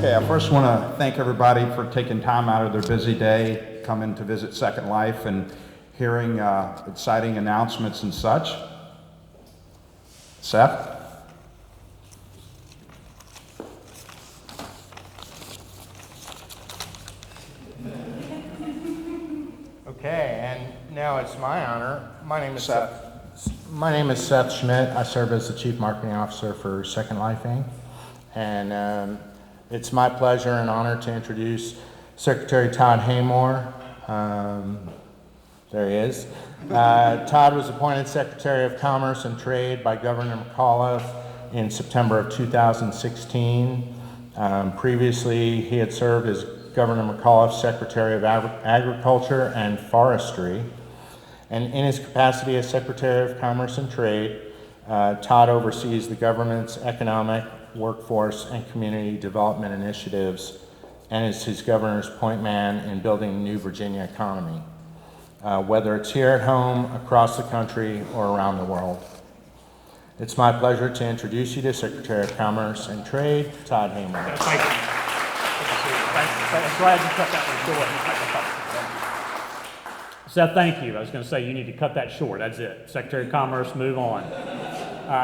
Okay, I first want to thank everybody for taking time out of their busy day, coming to visit Second Life and hearing exciting announcements and such. Seth? Okay, and now it's my honor. My name is Seth. Seth Schmidt. I serve as the Chief Marketing Officer for Second Life Inc. And it's my pleasure and honor to introduce Secretary Todd Haymore. There he is. Todd was appointed Secretary of Commerce and Trade by Governor McAuliffe in September of 2016. Previously, he had served as Governor McAuliffe's Secretary of Agriculture and Forestry. And in his capacity as Secretary of Commerce and Trade, Todd oversees the government's economic, workforce, and community development initiatives and is his governor's point man in building the new Virginia economy, whether it's here at home, across the country, or around the world. It's my pleasure to introduce you to Secretary of Commerce and Trade, Todd Haymore. Thank you. I'm glad you cut that one short. Seth, thank you. I was going to say you need to cut that short. That's it. Secretary of Commerce, move on.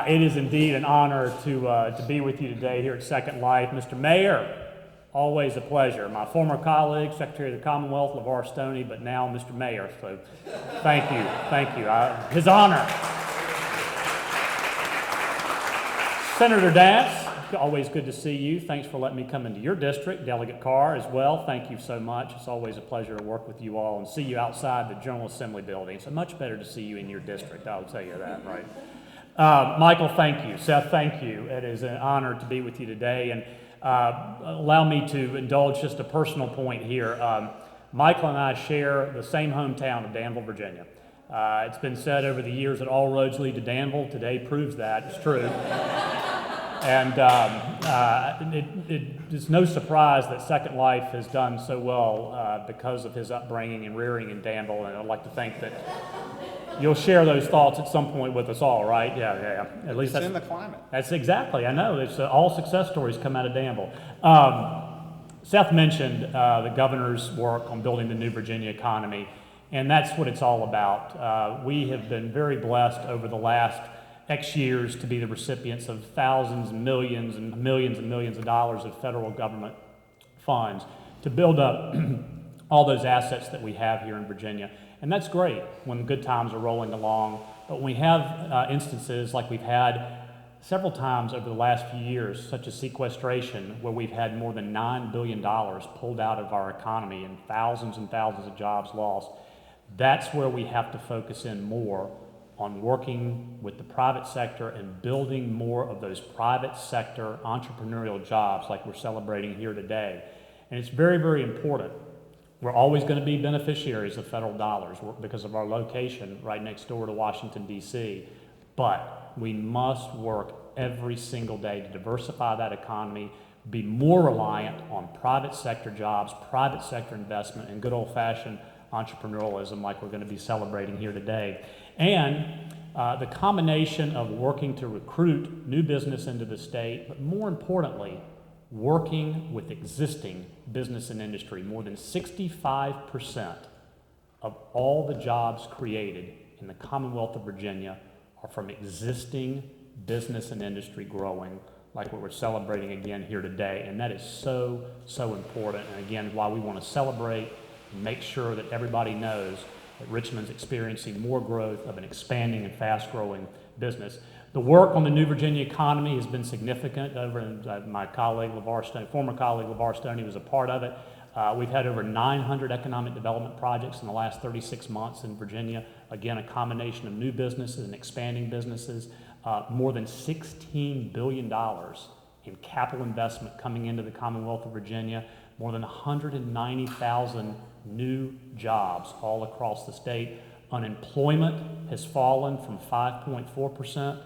It is indeed an honor to be with you today here at Second Life. Mr. Mayor, always a pleasure. My former colleague, Secretary of the Commonwealth, LeVar Stoney, but now Mr. Mayor. So thank you. His honor. Senator Dass, always good to see you. Thanks for letting me come into your district. Delegate Carr as well, thank you so much. It's always a pleasure to work with you all and see you outside the General Assembly building. It's much better to see you in your district, I'll tell you that, right? Michael, thank you. Seth, thank you. It is an honor to be with you today. And allow me to indulge just a personal point here. Michael and I share the same hometown of Danville, Virginia. It's been said over the years that all roads lead to Danville. Today proves that. It's true. And it's no surprise that Second Life has done so well because of his upbringing and rearing in Danville. And I'd like to think that you'll share those thoughts at some point with us all, right? Yeah. At least It's in the climate. That's exactly. I know. It's all success stories come out of Danville. Seth mentioned the governor's work on building the new Virginia economy, and that's what it's all about. We have been very blessed over the last X years to be the recipients of thousands and millions of dollars of federal government funds to build up all those assets that we have here in Virginia. And that's great when good times are rolling along. But when we have instances like we've had several times over the last few years, such as sequestration, where we've had more than $9 billion pulled out of our economy and thousands of jobs lost, that's where we have to focus in more on working with the private sector and building more of those private sector entrepreneurial jobs like we're celebrating here today. And it's very, very important. We're always going to be beneficiaries of federal dollars because of our location right next door to Washington, D.C. But we must work every single day to diversify that economy, be more reliant on private sector jobs, private sector investment, and good old-fashioned entrepreneurialism like we're going to be celebrating here today. And the combination of working to recruit new business into the state, but more importantly, working with existing business and industry. More than 65% of all the jobs created in the Commonwealth of Virginia are from existing business and industry growing, like what we're celebrating again here today. And that is so important. And again, why we want to celebrate and make sure that everybody knows that Richmond's experiencing more growth of an expanding and fast-growing business. The work on the new Virginia economy has been significant. My colleague, LeVar Stoney, former colleague LeVar Stoney was a part of it. We've had over 900 economic development projects in the last 36 months in Virginia. Again, a combination of new businesses and expanding businesses. More than $16 billion in capital investment coming into the Commonwealth of Virginia. More than 190,000 new jobs all across the state. Unemployment has fallen from 5.4%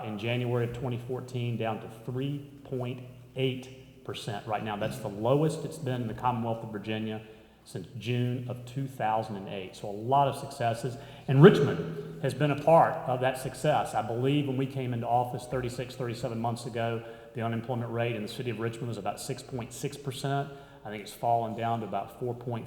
in January of 2014 down to 3.8% right now. That's the lowest it's been in the Commonwealth of Virginia since June of 2008. So a lot of successes. And Richmond has been a part of that success. I believe when we came into office 37 months ago, the unemployment rate in the city of Richmond was about 6.6%. I think it's fallen down to about 4.3,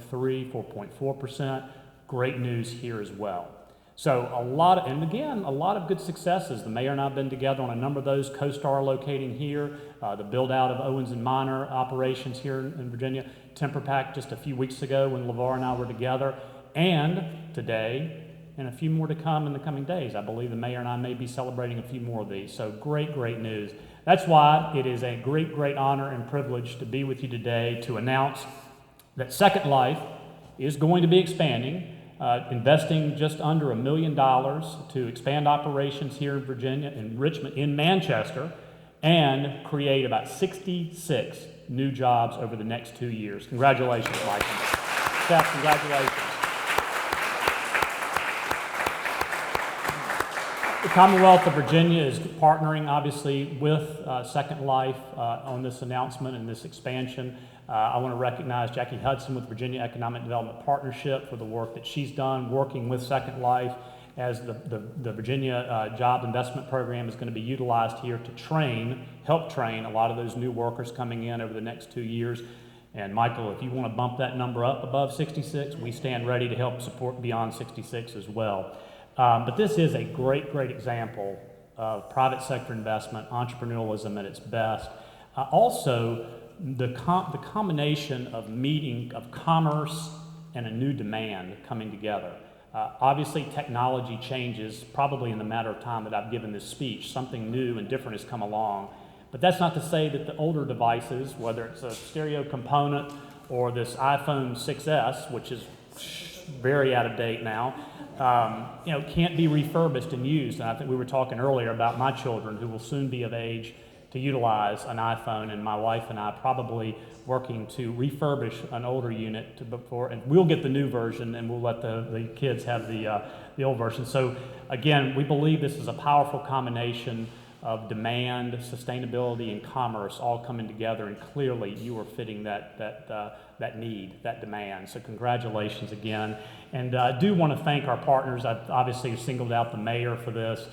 4.4%. Great news here as well. So a lot of good successes. The mayor and I have been together on a number of those. CoStar locating here, the build out of Owens and Minor operations here in Virginia, Temper Pack just a few weeks ago when LeVar and I were together, and today, and a few more to come in the coming days. I believe the mayor and I may be celebrating a few more of these. So great news. That's why it is a great honor and privilege to be with you today to announce that Second Life is going to be expanding, investing just under $1 million to expand operations here in Virginia, in Richmond, in Manchester, and create about 66 new jobs over the next 2 years. Congratulations, Mike. Steph, congratulations. The Commonwealth of Virginia is partnering, obviously, with Second Life on this announcement and this expansion. I want to recognize Jackie Hudson with Virginia Economic Development Partnership for the work that she's done working with Second Life as the Virginia Job Investment Program is going to be utilized here to help train a lot of those new workers coming in over the next 2 years. And Michael, if you want to bump that number up above 66, we stand ready to help support beyond 66 as well. But this is a great example of private sector investment, entrepreneurialism at its best. Also, the combination of commerce and a new demand coming together. Obviously, technology changes probably in the matter of time that I've given this speech. Something new and different has come along. But that's not to say that the older devices, whether it's a stereo component or this iPhone 6S, which is very out of date now, can't be refurbished and used. And I think we were talking earlier about my children who will soon be of age to utilize an iPhone, and my wife and I probably working to refurbish an older unit and we'll get the new version and we'll let the kids have the old version. So again, we believe this is a powerful combination of demand, sustainability, and commerce all coming together, and clearly you are fitting that need, that demand. So congratulations again. And I do want to thank our partners. I've obviously singled out the mayor for this.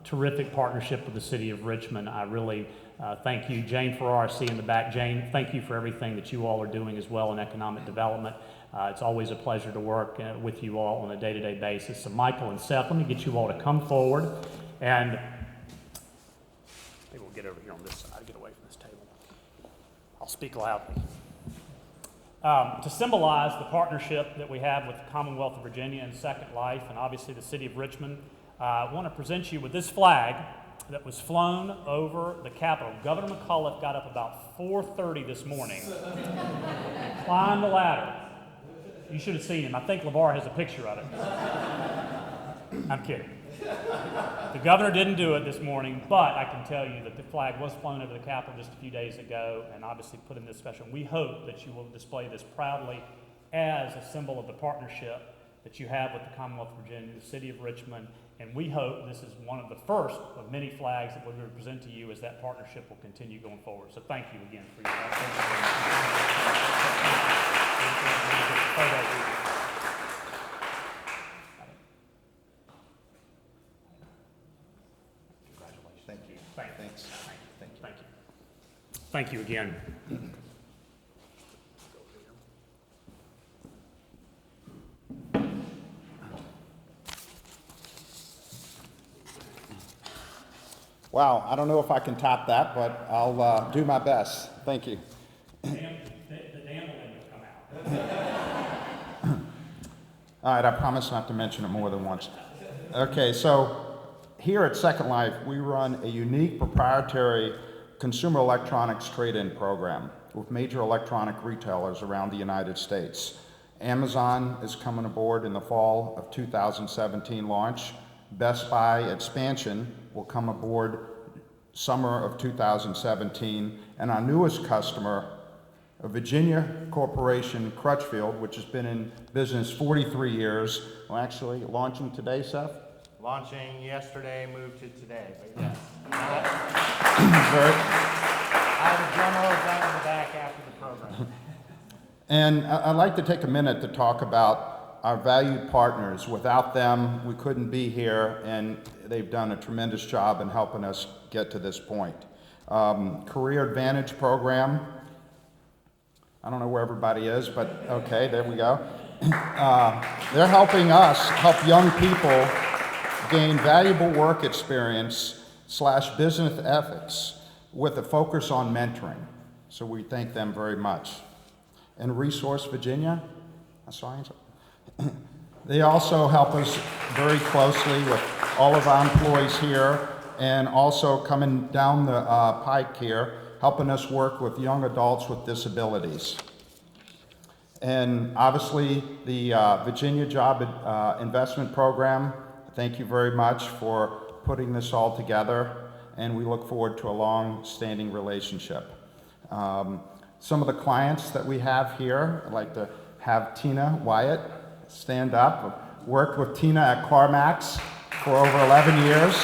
Terrific partnership with the city of Richmond. I really thank you. Jane Farrar, I see in the back. Jane, thank you for everything that you all are doing as well in economic development. It's always a pleasure to work with you all on a day-to-day basis. So Michael and Seth, let me get you all to come forward, and maybe we'll get over here on this side, get away from this table. I'll speak loudly. To symbolize the partnership that we have with the Commonwealth of Virginia and Second Life, and obviously the city of Richmond, I want to present you with this flag that was flown over the Capitol. Governor McAuliffe got up about 4:30 this morning, climbed the ladder. You should have seen him. I think LeVar has a picture of it. I'm kidding. The governor didn't do it this morning, but I can tell you that the flag was flown over the Capitol just a few days ago and obviously put in this special. We hope that you will display this proudly as a symbol of the partnership that you have with the Commonwealth of Virginia, the city of Richmond, and we hope this is one of the first of many flags that we will present to you as that partnership will continue going forward. So thank you again for your Congratulations. Thank you. Thanks. Thank you. Thank you again. Wow, I don't know if I can top that, but I'll do my best. Thank you. The dam will come out. All right, I promise not to mention it more than once. Okay, so here at Second Life, we run a unique proprietary consumer electronics trade-in program with major electronic retailers around the United States. Amazon is coming aboard in the fall of 2017 launch. Best Buy expansion will come aboard summer of 2017, and our newest customer, a Virginia corporation, Crutchfield, which has been in business 43 years, well, actually launching today, Seth? Launching yesterday, moved to today, but yes. Very. I have a demo of that in the back after the program. And I'd like to take a minute to talk about our valued partners. Without them, we couldn't be here, and they've done a tremendous job in helping us get to this point. Career Advantage Program. I don't know where everybody is, but okay, there we go. They're helping us help young people gain valuable work experience / business ethics with a focus on mentoring. So we thank them very much. And Resource Virginia, they also help us very closely with all of our employees here, and also coming down the pike here, helping us work with young adults with disabilities. And obviously the Virginia Job Investment Program, thank you very much for putting this all together, and we look forward to a long-standing relationship. Some of the clients that we have here, I'd like to have Tina Wyatt stand up. I've worked with Tina at CarMax for over 11 years.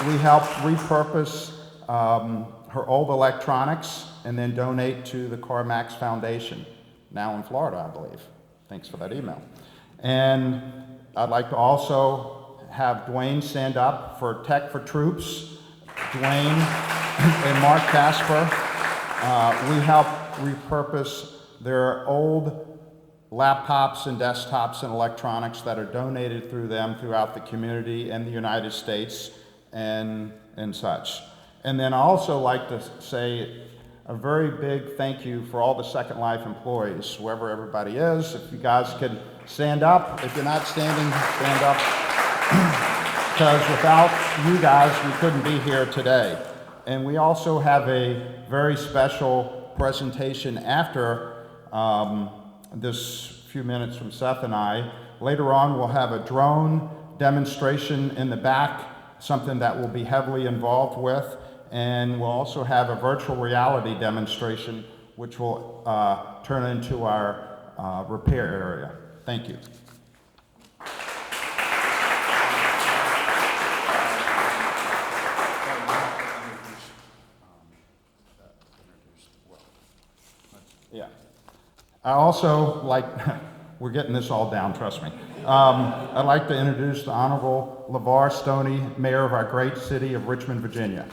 We helped repurpose her old electronics and then donate to the CarMax Foundation, now in Florida, I believe. Thanks for that email. And I'd like to also have Dwayne stand up for Tech for Troops. Dwayne and Mark Casper, we help repurpose their old laptops and desktops and electronics that are donated through them throughout the community and the United States and such. And then I also like to say a very big thank you for all the Second Life employees, whoever everybody is. If you guys could stand up. If you're not standing, stand up. Because without you guys, we couldn't be here today. And we also have a very special presentation after this few minutes from Seth and I. Later on, we'll have a drone demonstration in the back, something that we'll be heavily involved with. And we'll also have a virtual reality demonstration, which will turn into our repair area. Thank you. Yeah. I also like, we're getting this all down, trust me. I'd like to introduce the Honorable LeVar Stoney, Mayor of our great city of Richmond, Virginia.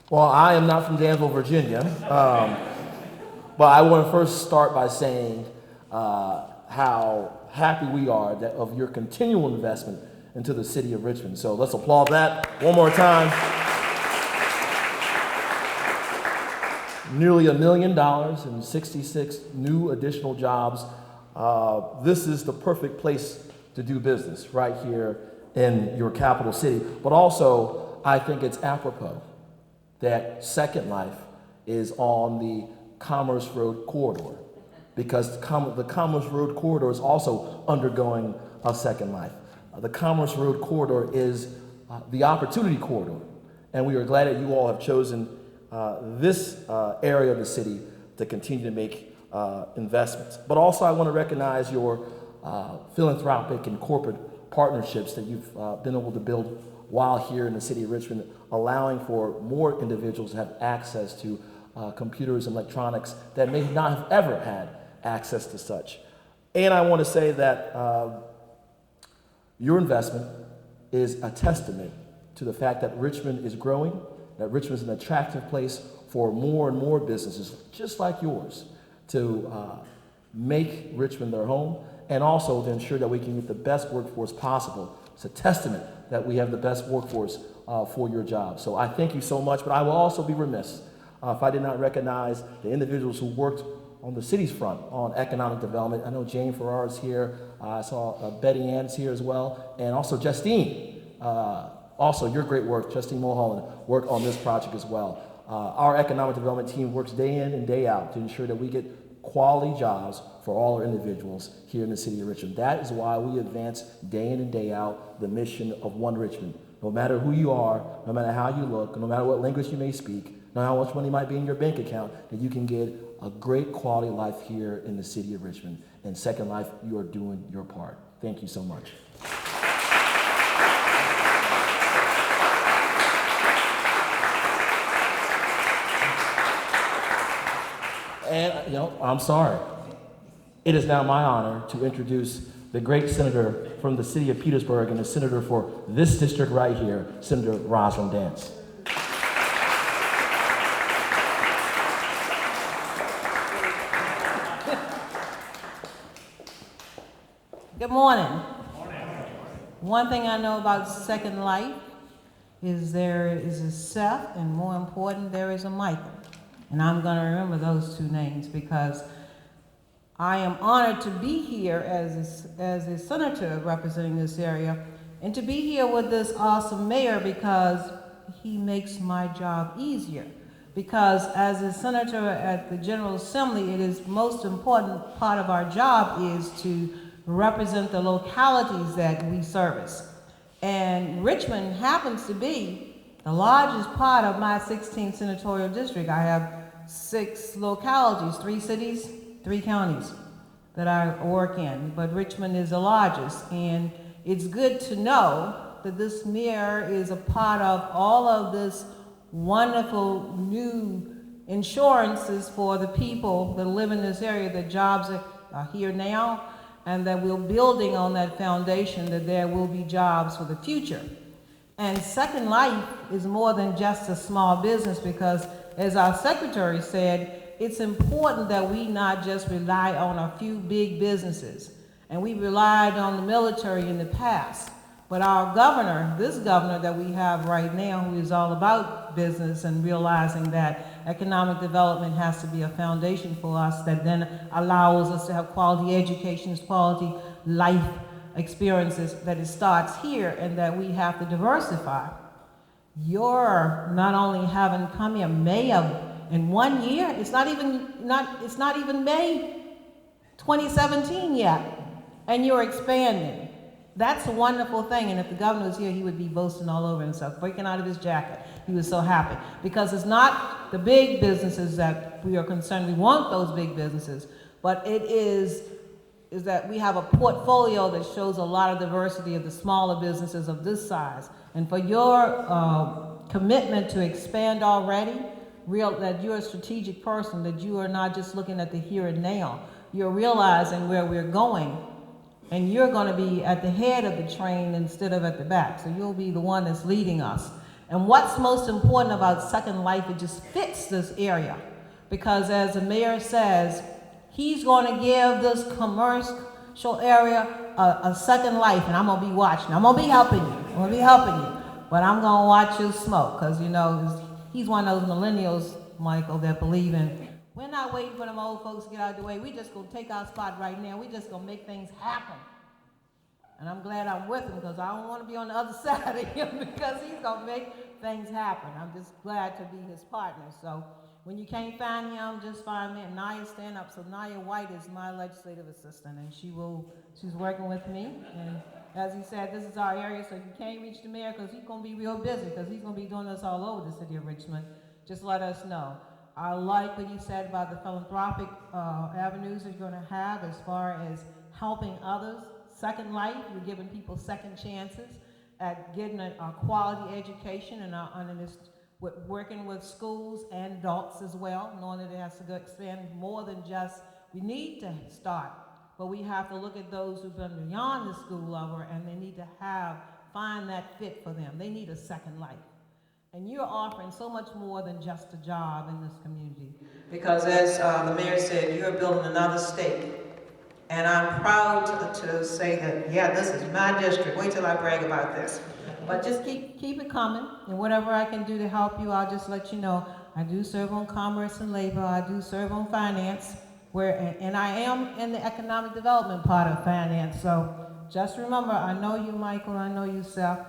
Well, I am not from Danville, Virginia, but I want to first start by saying how happy we are of your continual investment into the city of Richmond. So let's applaud that one more time. Nearly $1 million and 66 new additional jobs. This is the perfect place to do business right here in your capital city. But also, I think it's apropos that Second Life is on the Commerce Road corridor, because the Commerce Road corridor is also undergoing a Second Life. The Commerce Road corridor is the opportunity corridor, and we are glad that you all have chosen this area of the city to continue to make investments. But also I want to recognize your philanthropic and corporate partnerships that you've been able to build while here in the city of Richmond, allowing for more individuals to have access to computers and electronics that may not have ever had access to such. And I want to say that your investment is a testament to the fact that Richmond is growing, that Richmond is an attractive place for more and more businesses just like yours to make Richmond their home, and also to ensure that we can get the best workforce possible. It's a testament that we have the best workforce for your job. So I thank you so much, but I will also be remiss if I did not recognize the individuals who worked on the city's front on economic development. I know Jane Farrar is here. I saw Betty Ann's here as well, and also Justine. Also, your great work, Justine Mulholland, worked on this project as well. Our economic development team works day in and day out to ensure that we get quality jobs for all our individuals here in the city of Richmond. That is why we advance day in and day out the mission of One Richmond. No matter who you are, no matter how you look, no matter what language you may speak, no matter how much money might be in your bank account, that you can get a great quality life here in the city of Richmond. And Second Life, you are doing your part. Thank you so much. And, I'm sorry. It is now my honor to introduce the great senator from the city of Petersburg and the senator for this district right here, Senator Rosalind Dance. Good morning. One thing I know about Second Life is there is a Seth, and more important, there is a Michael. And I'm going to remember those two names because I am honored to be here as a senator representing this area and to be here with this awesome mayor because he makes my job easier. Because as a senator at the General Assembly, it is most important part of our job is to represent the localities that we service. And Richmond happens to be the largest part of my 16th senatorial district. I have 6 localities, 3 cities, 3 counties that I work in, but Richmond is the largest. And it's good to know that this mayor is a part of all of this wonderful new insurances for the people that live in this area. The jobs are here now, and that we're building on that foundation that there will be jobs for the future. And Second Life is more than just a small business because, as our secretary said, it's important that we not just rely on a few big businesses. And we relied on the military in the past. But our governor, this governor that we have right now, who is all about business and realizing that economic development has to be a foundation for us that then allows us to have quality education, quality life experiences, that it starts here and that we have to diversify. You're not only having come here May of in 1 year, it's not even May 2017 yet, and you're expanding. That's a wonderful thing, and if the governor was here, he would be boasting all over himself, breaking out of his jacket. He was so happy, because it's not the big businesses that we are concerned. We want those big businesses, but it is that we have a portfolio that shows a lot of diversity of the smaller businesses of this size. And for your commitment to expand already, that you're a strategic person, that you are not just looking at the here and now. You're realizing where we're going, and you're going to be at the head of the train instead of at the back. So you'll be the one that's leading us. And what's most important about Second Life, it just fits this area. Because as the mayor says, he's going to give this commercial area a second life, and I'm going to be watching. I'm going to be helping you. But I'm going to watch you smoke, because, you know, he's one of those millennials, Michael, that believe in, we're not waiting for them old folks to get out of the way. We're just going to take our spot right now. We're just going to make things happen. And I'm glad I'm with him, because I don't want to be on the other side of him, because he's going to make things happen. I'm just glad to be his partner. So when you can't find him, just find me. And Naya, stand up. So Naya White is my legislative assistant, and she's working with me. And as he said, this is our area, so if you can't reach the mayor, because he's going to be real busy, because he's going to be doing this all over the city of Richmond, just let us know. I like what you said about the philanthropic avenues that you're going to have as far as helping others. Second Life, you're giving people second chances at getting a quality education, and working with schools and adults as well, knowing that it has to go expand more than just, we need to start, but we have to look at those who've been beyond the school level, and they need to find that fit for them. They need a second life. And you're offering so much more than just a job in this community. Because as the mayor said, you're building another state. And I'm proud to say that, yeah, this is my district. Wait till I brag about this. But just keep it coming, and whatever I can do to help you, I'll just let you know. I do serve on commerce and labor. I do serve on finance, and I am in the economic development part of finance. So just remember, I know you, Michael, I know you, Seth,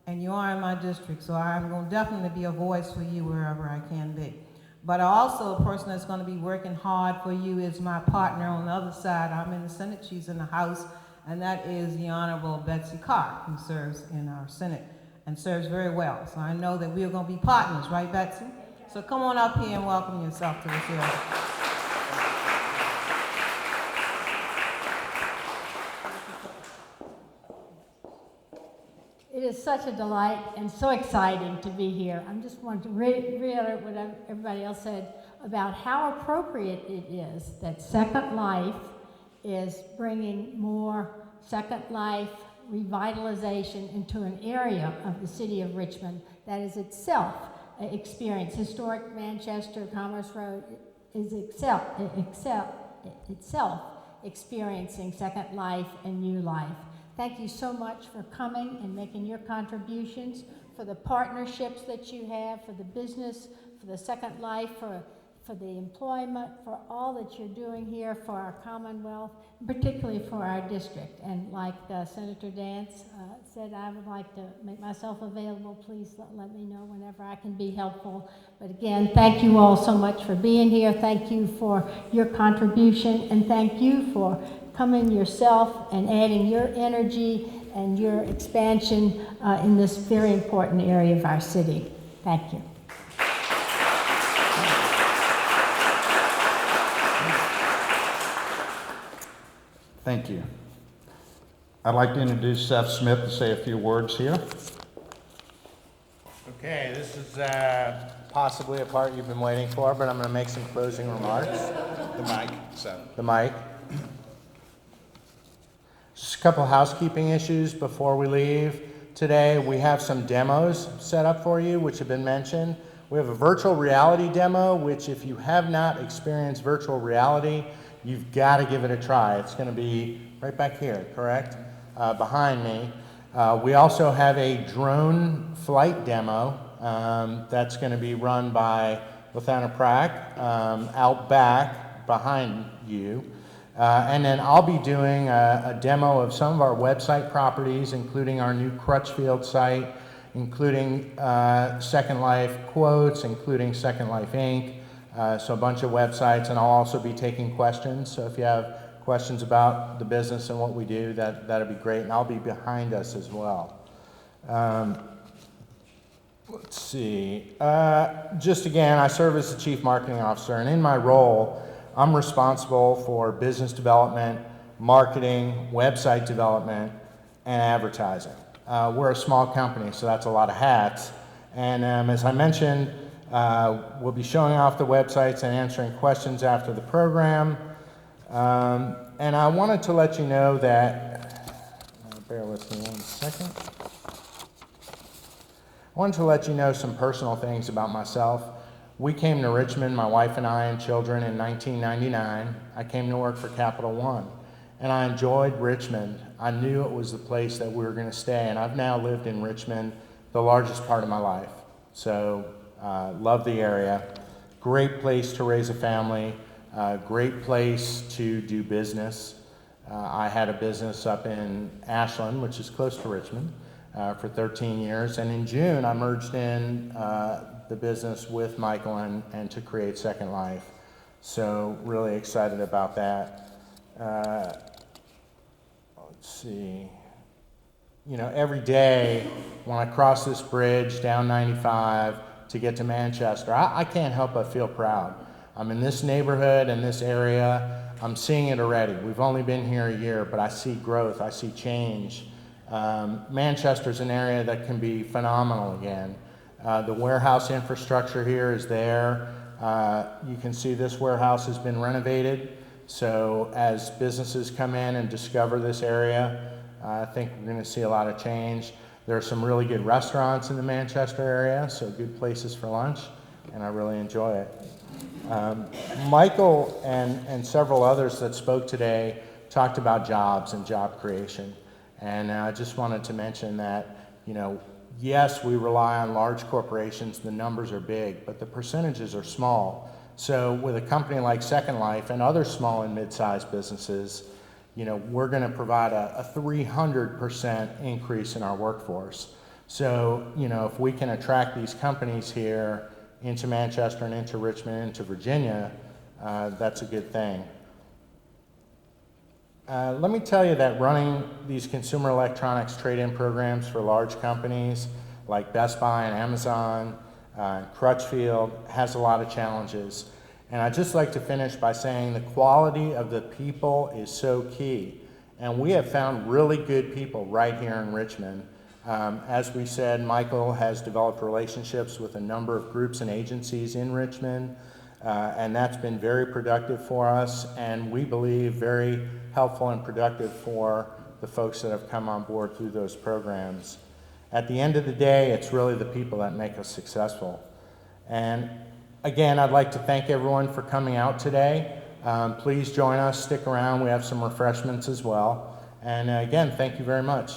and you are in my district, so I'm going to definitely be a voice for you wherever I can be. But also a person that's going to be working hard for you is my partner on the other side. I'm in the Senate, she's in the House, and that is the Honorable Betsy Carr, who serves in our Senate and serves very well. So I know that we're going to be partners, right, Betsy? So come on up here and welcome yourself to this area. It is such a delight and so exciting to be here. I just want to reiterate what everybody else said about how appropriate it is that Second Life is bringing more Second Life revitalization into an area of the city of Richmond that is itself experienced. Historic Manchester Commerce Road is itself experiencing Second Life and new life. Thank you so much for coming and making your contributions, for the partnerships that you have, for the business, for the Second Life, for the employment, for all that you're doing here for our Commonwealth, and particularly for our district. And like Senator Dance said, I would like to make myself available. Please let me know whenever I can be helpful. But again, thank you all so much for being here. Thank you for your contribution, and thank you for coming yourself and adding your energy and your expansion in this very important area of our city. Thank you. Thank you. I'd like to introduce Seth Smith to say a few words here. Okay, this is possibly a part you've been waiting for, but I'm going to make some closing remarks. The mic, Seth. The mic. Just a couple housekeeping issues before we leave. Today we have some demos set up for you, which have been mentioned. We have a virtual reality demo, which if you have not experienced virtual reality, you've got to give it a try. It's going to be right back here, correct? Behind me. We also have a drone flight demo that's going to be run by Lathana Prack out back behind you. And then I'll be doing a demo of some of our website properties, including our new Crutchfield site, including Second Life Quotes, including Second Life Inc., so a bunch of websites, and I'll also be taking questions. So if you have questions about the business and what we do, that'd be great, and I'll be behind us as well. Let's see. Just again, I serve as the Chief Marketing Officer, and in my role, I'm responsible for business development, marketing, website development, and advertising. We're a small company, so that's a lot of hats. And as I mentioned, we'll be showing off the websites and answering questions after the program. And I wanted to let you know that, bear with me 1 second. I wanted to let you know some personal things about myself. We came to Richmond, my wife and I and children, in 1999. I came to work for Capital One, and I enjoyed Richmond. I knew it was the place that we were going to stay, and I've now lived in Richmond the largest part of my life. So, love the area. Great place to raise a family, great place to do business. I had a business up in Ashland, which is close to Richmond, for 13 years, and in June I merged in the business with Michael and to create Second Life. So really excited about that. Let's see. You know, every day when I cross this bridge down 95 to get to Manchester, I can't help but feel proud. I'm in this neighborhood and this area. I'm seeing it already. We've only been here a year, but I see growth. I see change. Manchester's an area that can be phenomenal again. The warehouse infrastructure here is there. You can see this warehouse has been renovated. So as businesses come in and discover this area, I think we're going to see a lot of change. There are some really good restaurants in the Manchester area, so good places for lunch, and I really enjoy it. Michael and several others that spoke today talked about jobs and job creation. And I just wanted to mention that, you know, yes, we rely on large corporations, the numbers are big, but the percentages are small. So with a company like Second Life and other small and mid-sized businesses, you know, we're going to provide a 300% increase in our workforce. So, you know, if we can attract these companies here into Manchester and into Richmond, into Virginia, that's a good thing. Let me tell you that running these consumer electronics trade-in programs for large companies like Best Buy and Amazon and Crutchfield has a lot of challenges. And I'd just like to finish by saying the quality of the people is so key. And we have found really good people right here in Richmond. As we said, Michael has developed relationships with a number of groups and agencies in Richmond. And that's been very productive for us, and we believe very helpful and productive for the folks that have come on board through those programs. At the end of the day, it's really the people that make us successful. And again, I'd like to thank everyone for coming out today. Please join us, stick around, we have some refreshments as well. And again, thank you very much.